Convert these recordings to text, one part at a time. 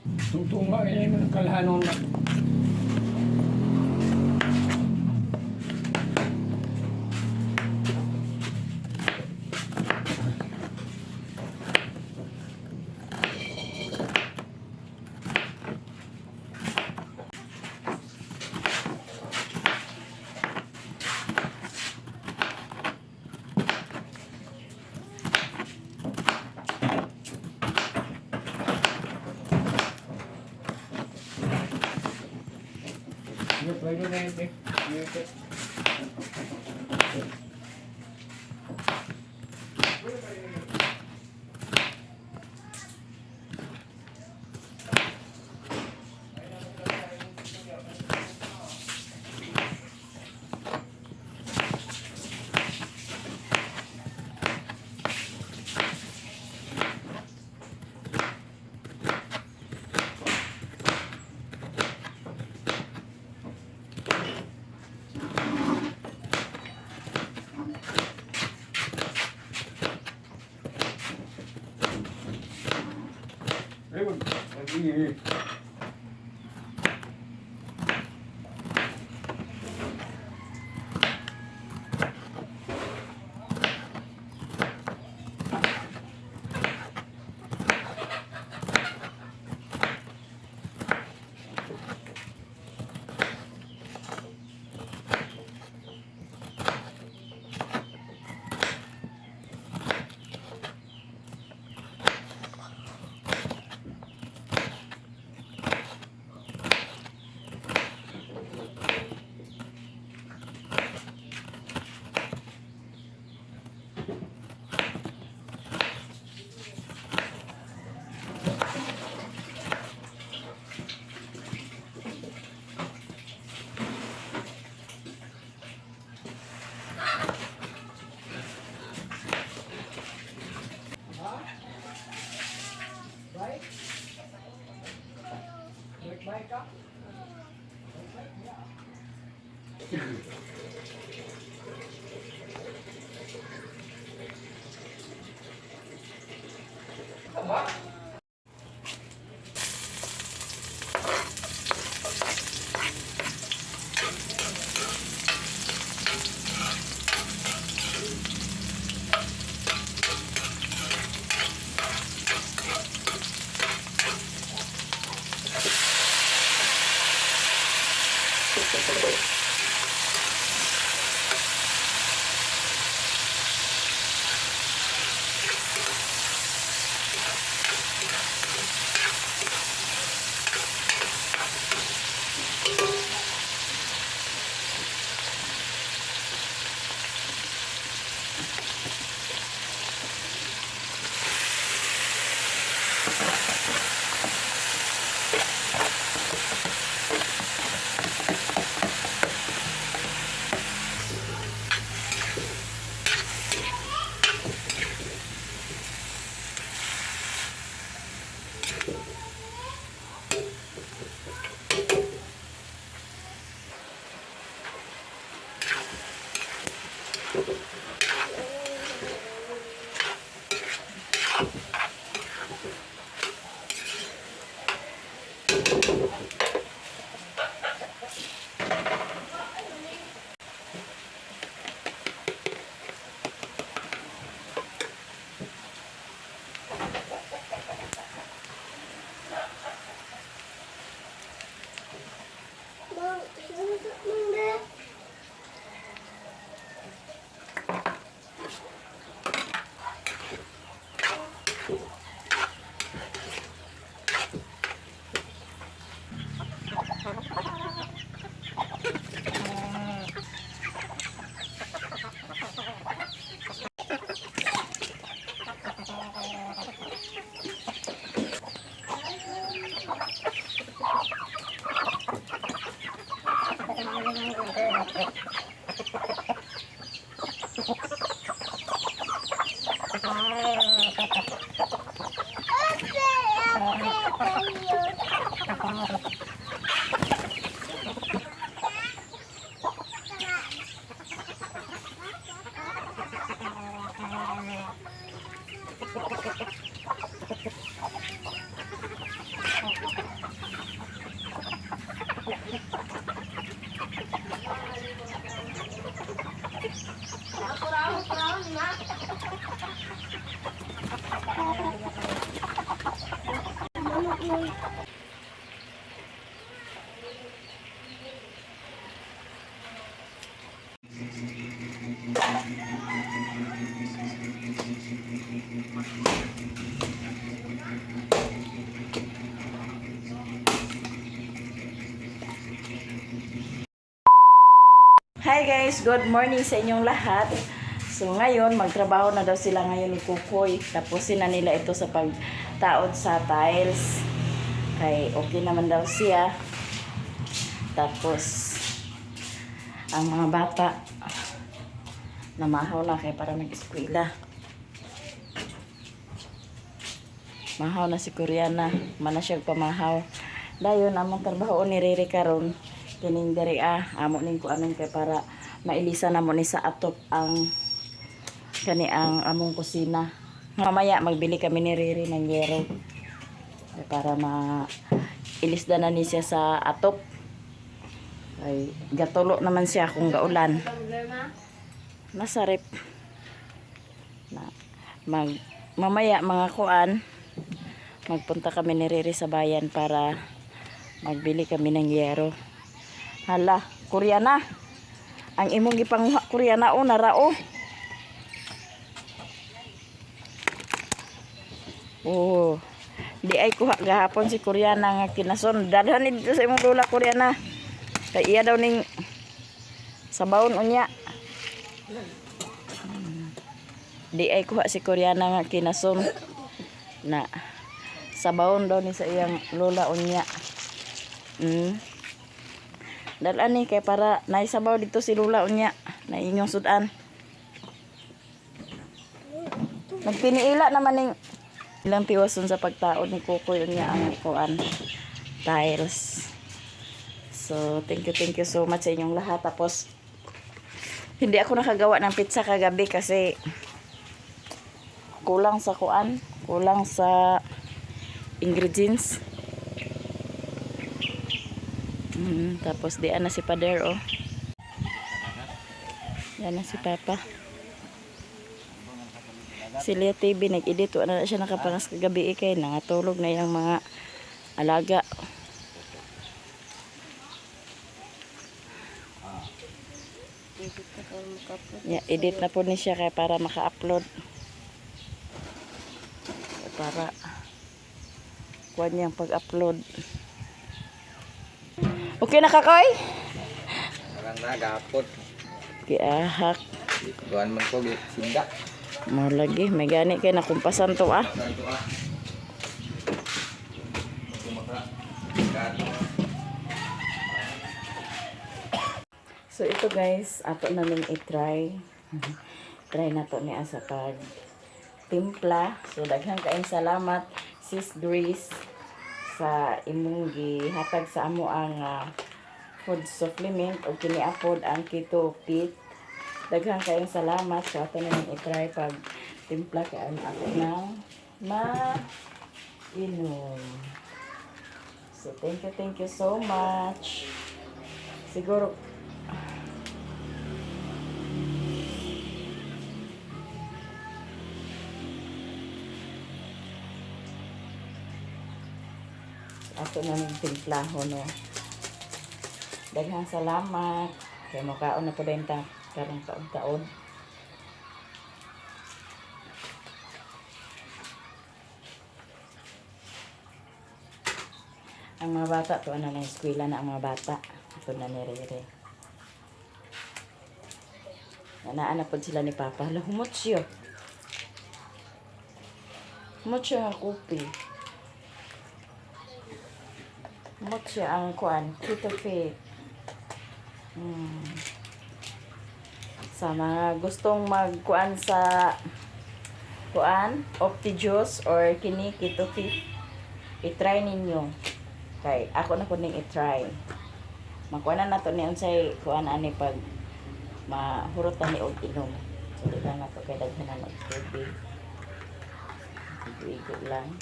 Tungtunga yan ang kalhanon na. Pwede na yun eh. Lagi. Baik kah? Hi guys, good morning sa inyong lahat. So ngayon, magtrabaho na daw sila ngayon ni Kukoy. Tapusin na nila ito sa pagtaod sa tiles. Kay okay naman daw siya. Tapos, ang mga bata, namahaw na kay para mag-eskwela. Mahaw na si Koreana, mana siya pamahaw. Dayon, among trabaho ni Riri karon kining diri amo ning ko anong kay para mailisa na mo ni sa atop ang kani ang among kusina. Mamaya magbili kami ni Riri ng yero para ilisda na ni siya sa atop. Ay gatulo naman siya kung gaulan. Masarap na mamaya mga kuan magpunta kami ni Riri sa bayan para magbili kami ng yero. Hala, Koreana. Ang imong gipanguha Koreana o narao. Oh. Di ay kuha gahapon si Koreana nga kinason. Dadhan ni dito sa imong lola Koreana. Kay iya daw ning sabawon unya. Di ay kuha si Koreana nga kinason na sabawon daw ni sa iyang lola unya. Dalan ni kay para naisabaw dito si Lula unya na inyong sudan. Nagpiniila naman ning ilang tiwason sa pagtaod ni Kukoy unya ang kuan tiles. So thank you so much sa inyong lahat. Tapos hindi ako nakagawa ng pizza kagabi kasi kulang sa kuan, kulang sa ingredients. Tapos diyan na si Pader oh. Yan na si Papa. Si Lea TV nag-edit na siya nakapangas kagabi kay nangatulog na yung mga alaga. Yeah, edit na po ni siya kay para maka-upload. Para kuan niyang pag-upload. Okay na Kakoy? Parang nagapot. Giahak. Kuan man ko sinda. Mo lagi may gani kay nakumpasan to So ito guys, ato na ning i-try. Try na to niya sa pag timpla. So daghang kaayong salamat Sis Grace sa imong gihatag sa amo ang food supplement o kiniapod ang keto pit. Daghang kayong salamat sa ato na i-try pag timpla kay ako ng inom. So thank you so much. Siguro ato na ng timplaho no. Daghang salamat kay makaon na po din ta karong taon-taon. Ang mga bata to na eskwela na ang mga bata. Ito na ni Rere. Nanaan na po sila ni Papa. Hala, humot siya. Humot siya ang kupi. Humot siya ang kuan. Keto fit. Sa mga gustong magkuan sa kuan, Opti-Juice or kini Keto Fit, i-try ninyo. Kay ako na po ning i-try. Makuanan na to ni unsay kuan ani pag mahurutan ni og inom. So di na to kay daghan na tubig. Tubig lang.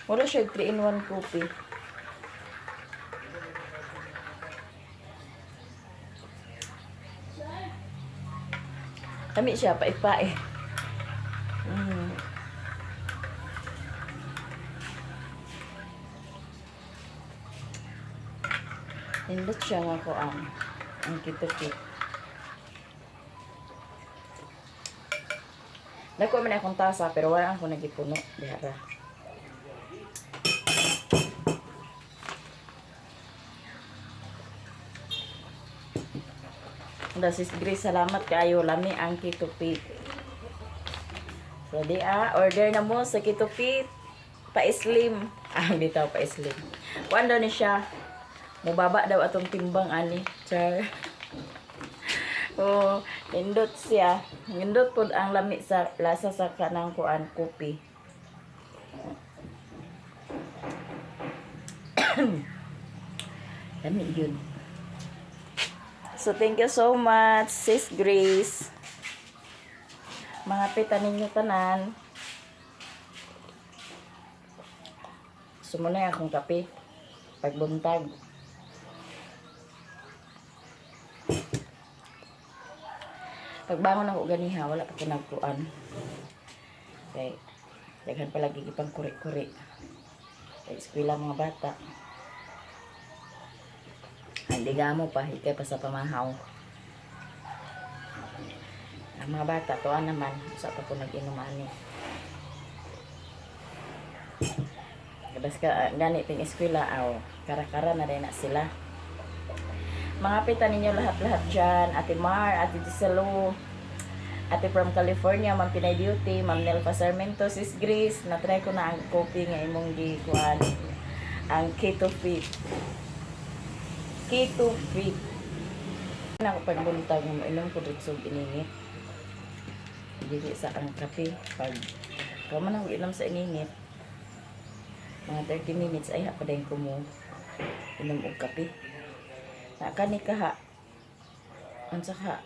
Wala siya 3-in-1 coffee. Kami siya, pait-pait. Mm. Hindot siya nga ko ang kitupit. Nagko man akong tasa pero wala ako nagipuno dihara. Sis Grace, salamat kayo lami ang kitupit. So di order na mo sa kitupit. Pa-slim. Bitaw pa-slim. Kuan daw ni siya. Mubaba daw atong timbang ani. Char. Oh, nindot siya. Nindot pod ang lami sa lasa sa kanang kuan kopi. Lami yun. So thank you so much, Sis Grace. Mga pita ninyo tanan. Sumunay akong kape. Pagbuntag. Pagbangon ako ganiha, wala pa ko nagkuan. Okay. Daghan palagi ipang kuri-kuri. Sa eskwela mga bata. Hindi gamo pa, hikay pa sa pamahaw. Ang mga bata, tuan naman, sa pa ko nag-inumani. Kabas ka, ganit yung eskwela, kara-kara na rin na sila. Mga pita ninyo lahat-lahat dyan, Ate Mar, Ate Giselo, Ate from California, Ma'am Pinay Beauty, Ma'am Nelfa Sarmiento, Sis Grace, na-try ko na ang coffee nga imong gikuan, ang Keto Fit. Keto Fit. Ako pagbuntag mo, inom ko dito sa ininit. Hindi sa ang kape. Pag kaman ako inom sa ininit, mga 30 minutes ay hapadayin ko mo inom og kape. Nakani kaha. Unsa ka?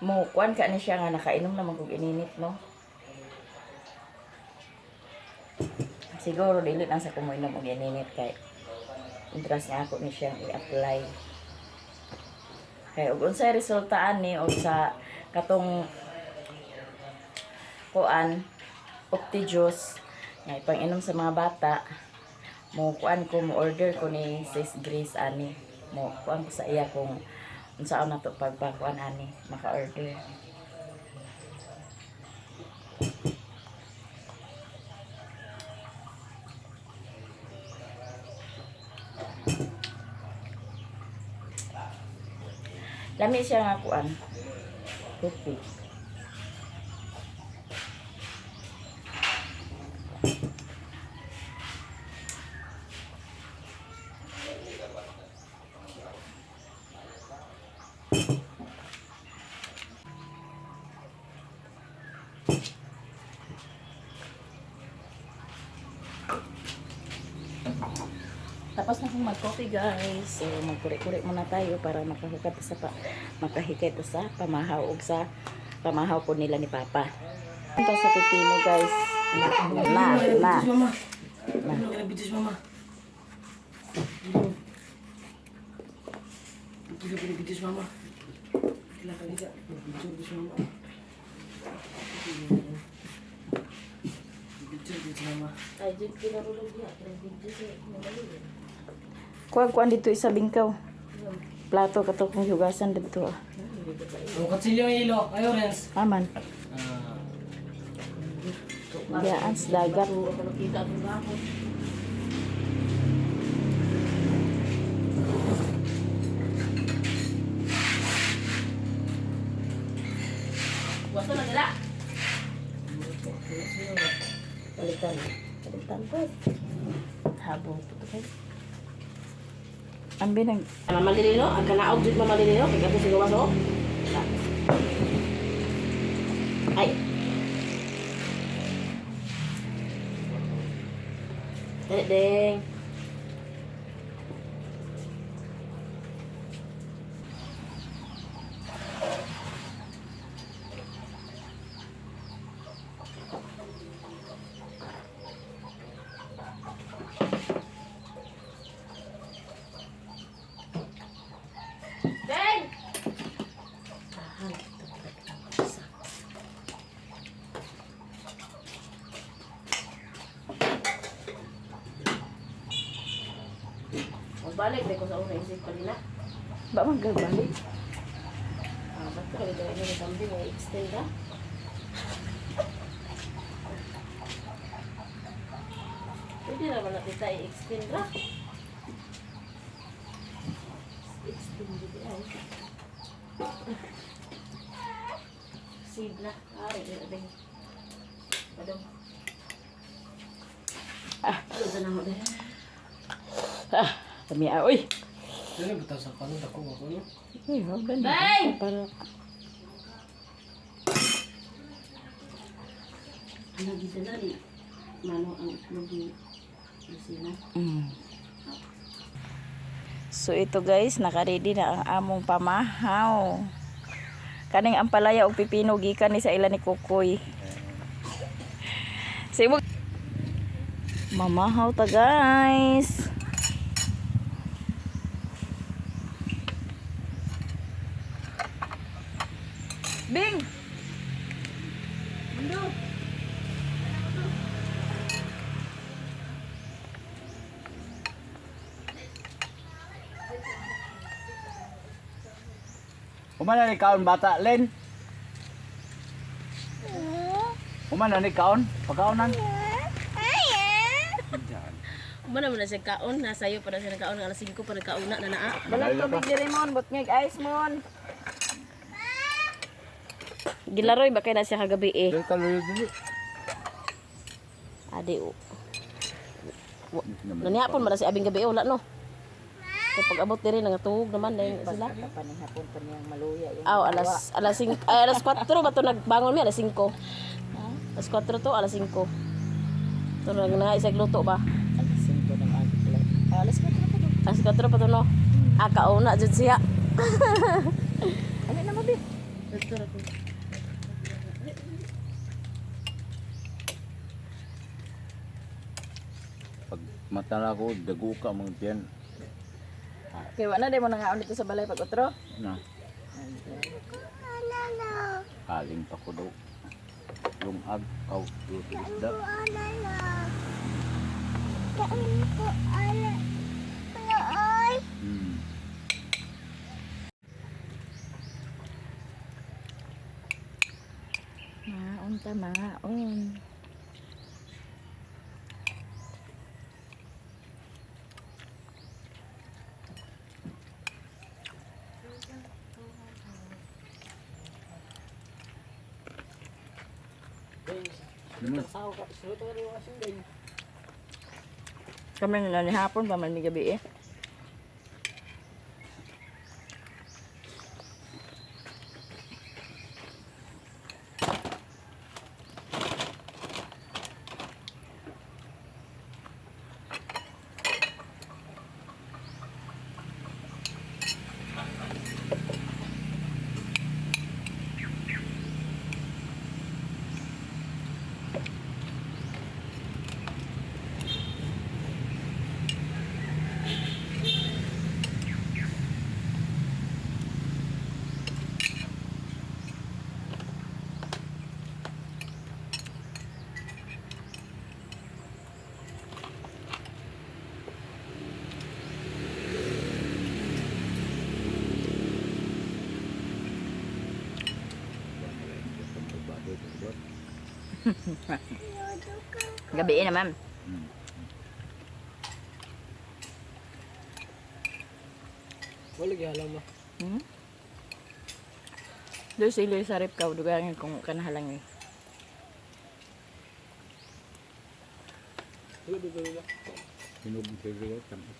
Mo kuan ka ni siya nga nakainom naman kog ininit no. Siguro dili lang sa kumuinom og ininit kay interest nga ako ni siyang i-apply. Kay ug unsay resulta ani og sa katong kuan Opti-Juice nga ipang-inom sa mga bata. Mo kuan ko mo order ko ni Sis Grace ani. Mo kuan ko sa iya kung unsaon na to pagpakuan ani maka-order. Lami siya nga kuan. Kopi. Tapos na kong mag-coffee guys. So magkuri-kuri muna tayo para makahikay sa pamahaw ug sa pamahaw po nila ni Papa. Ito sa pipino guys. Na. Kuan dito isa bingkaw. Plato kato kong hugasan dito. Ang kutsilyo ng ilo. Ayo, Renz. Aman. Diyan sa dagat. Wasto na nila. Palitan po. Habong po ito kayo. Ang binang... Mamalilino, ang kanaog jud mamalilino, kay kato sa gawas o. Ay. Deng. balik dahil ko sa una isip pa nila. Ba magbalik? Ba't ka dito ini ni kambing may extend ka? Pwede naman natin tayo i-extend ra. Extend dito ay. Seed na. Ari, dito. Padong. Doon na ako din. Kami uy. Dili bitaw sa kanon dako ako no. Uy, ganda. Bye! Para Ano dito na rin? Mano ang itlog ni Lucina? So ito guys, naka-ready na ang among pamahaw. Kaning ampalaya og pipino gikan ni sa ila ni Kukoy. Sibog. Mamahaw ta guys. Bing. Mundo. Kumana ni kaon bata, Len? Kumana ni kaon? Pagkaonan? Mana mo na siya kaon? Nasayo pa na siya kaon. Alas 5 pa nagkauna na naa. Balag tubig diri mon, butngig ice mon. Gilaroy ba kay na siya kagabi eh. Dili kaloy dili. Adi Nanihapon man na si abing gabi wala no. Kapag abot diri nangatugog naman dahil sila. Panihapon pa niyang maluya yung Alas 5 alas 4 ba to nagbangon mi alas 5. Alas 4 to alas 5. To na isag luto ba? alas 5 ng agla. Alas 4 pa to. Alas 4 pa to no. Kauna jud siya. Ano na mabi? Doktor ako. Pag matala ko, dago ka mong tiyan. Kay wala na mo nangaon dito sa balay pag utro. Na. Kaling pa ko daw. Yung agaw, luto isda. Hmm. Maon ta maon. Kami na ni hapon pa man mi gabi eh. Gabi naman. Wala gyala mo. Doon sa ilo sa rip ka, dugangan kung kanahalang eh. Hinug sa ilo, tamis.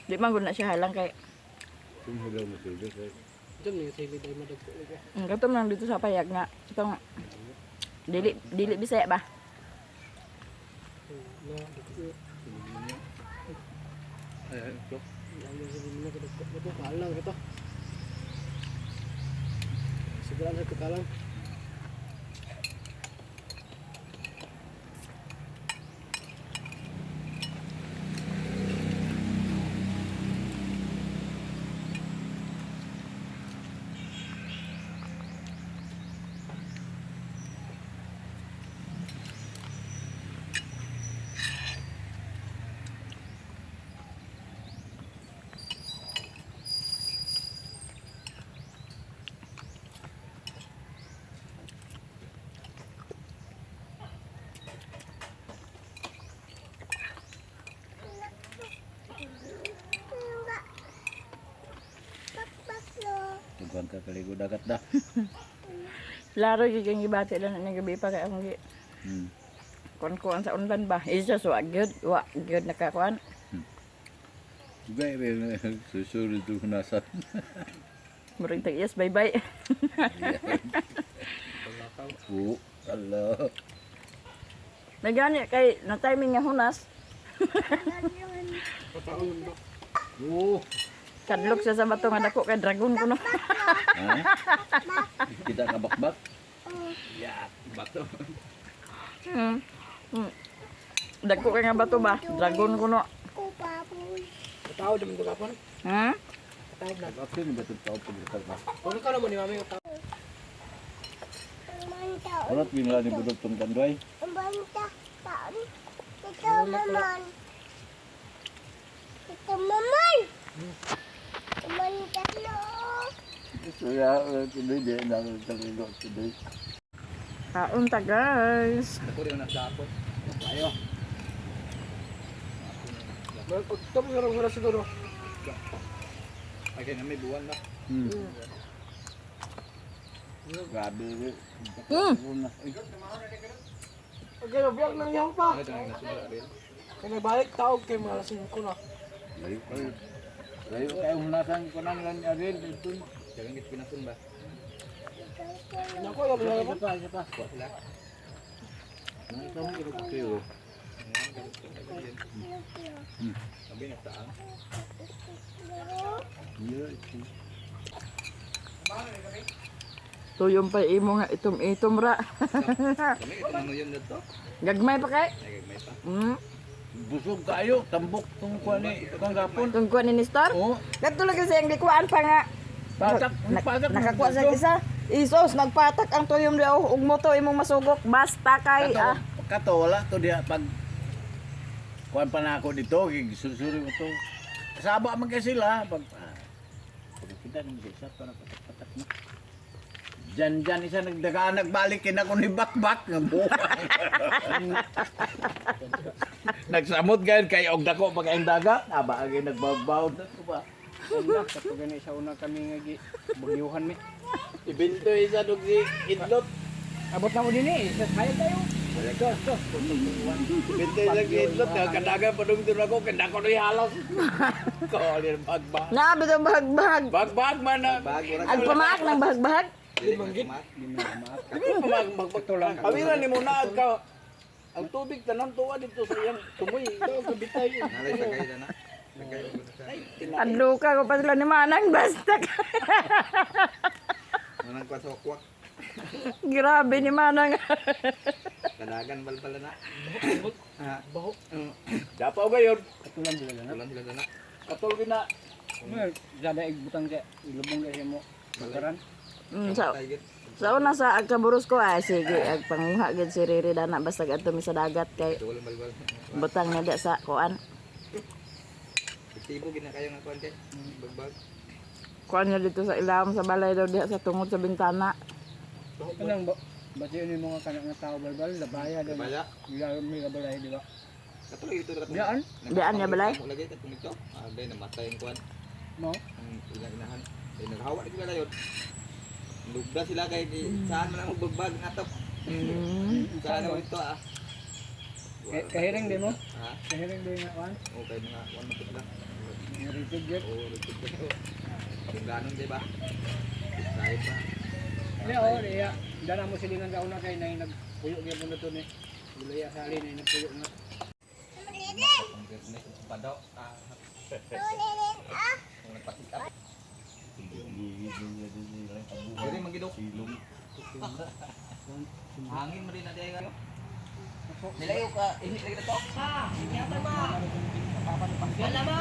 Di man gud na siya halang kay Kung hilaw mo sa ilo, Dum ni sige day madagko ka. katom lang dito sa payag nga itong dili Bisaya ba? Na dagko. ay, ito. Ano sa mga dagko mo to kalang kita. Siguro sa kakalang. kakaligo dagat da. Laro yung gibati lang ng gabi pa kaya akong Hmm. kuan sa undan ba. Isa so agad, wa agad nakakuan. Juga susunod ito hunasan. Murag tag yes, bye-bye. Oo, ala. Nagani kay na timing nga hunas. Pataon ba? Oo. Kadlok siya sa bato nga dako kay dragon kuno. Ha? Kita kabakbak. Ya, bato. Hmm. Dako kay nga bato ba? Dragon kuno. Pataon naman ito kapon. Hmm? Pataon na. Bakit ni bato tao pagkakal. Kung ka naman ni mami yung tao. Kulot bingla ni budok tong kandoy. Suya, tuloy di na talaga tuloy. Kaon ta guys. Ako rin nasapot. Ayo. Tapos nga siguro. Ay na may buwan na. Grabe. Okay, mabiyag nang yang pa. Kaya nagbalik tao kay mga lasing ko na. Layo kayo. Layo kayo hunasan ko nang lan arin ito. Jangan git pinasun ba. Nako, yung mga pa. Sila. Nang kamu kira kayo. Sabi na taan. Tuyong pa imo nga itom-itom ra. Kami ito ano yun dito? Gagmay pa kay. Nagagmay pa. Hmm. Busog kayo, tambok tong kuan ni kang gapon. Tung kuan ni Nestor. Oo. Katulog kasi ang likuan pa nga. Patak, patak. Nakakuha sa isa. Isos nagpatak ang tuyom daw ug mo to imong masugok basta kay Kato wala to dia pag kuan pa na ako dito, gisusuri ko to. Kasaba man kay sila pag kita nang isa pa na patak na. Jan isa nagdagaan nagbalik kina ko ni bakbak ng buhay. Nagsamot gayud kay og dako pag ang dagat, aba agi nagbabawd na ko ba. Una, kapag ganun sa una kami nga bagyuhan mi. Ibinto isa dog si idlot. Abot na mo din eh. Kaya tayo. Ibinto isa si idlot kadagan pa dong dun ako kanda ko ni halos. Ko lir bagbag. Na bitaw bahagbahag. Bagbag man na. Agpamaak ng bahagbahag. Limanggit. Magpagtulang. Awira ni mo na ka. Ang tubig tanan tuwa dito sa iyang tumoy. Ito, kabitay. Nalay sa kay na. Adlo ka ko pa sila ni Manang basta ka. Manang kwasokwak. Grabe ni Manang. Kadagan bal pala na. Baho. Dapaw gayon. Katulang sila na. Tulan sila na. Katol gina. Sada igbutang siya. Ilubong siya mo. Bagaran. Sa una sa agkaburos ko ay sige agpanguha gid si Riri dana basta adto mi sa dagat kay Tuwal bal. butang na da sa kuan. Tibo gina kayo nga kuan kay. Bagbag. Kuan niya dito sa ilawom sa balay daw diha sa tungod sa bintana. Kanang bati yun yung mga kanak na tao balbal. Labaya daw. Baya. Ilalom may balay, di ba? Katuloy ito ra. Diyan? Diyan niya balay? Lagi kat ito. Day namatay ang kuan. No? Ang inahan. Ay naghawa di sila dayon. Lugda sila kay saan man ang bagbag natap. Saan mo ito ah. Kahiring din mo? Ha? Kahiring din nga kan? Okay mga kuan mo lang. Naritig yun. Oo, yung ganon di ba? Tayo pa. Hindi o, iya. Dala mo silingan ka una kay na nagpuyo kaya po na ito ni. Bulaya sa alin ay nagpuyo nga. Padaw. Nagpatikap. Jadi magidok. Hangin mo rin na dahil. Nilayo ka, init lagi na to. Ha, hindi ba? Gala ba?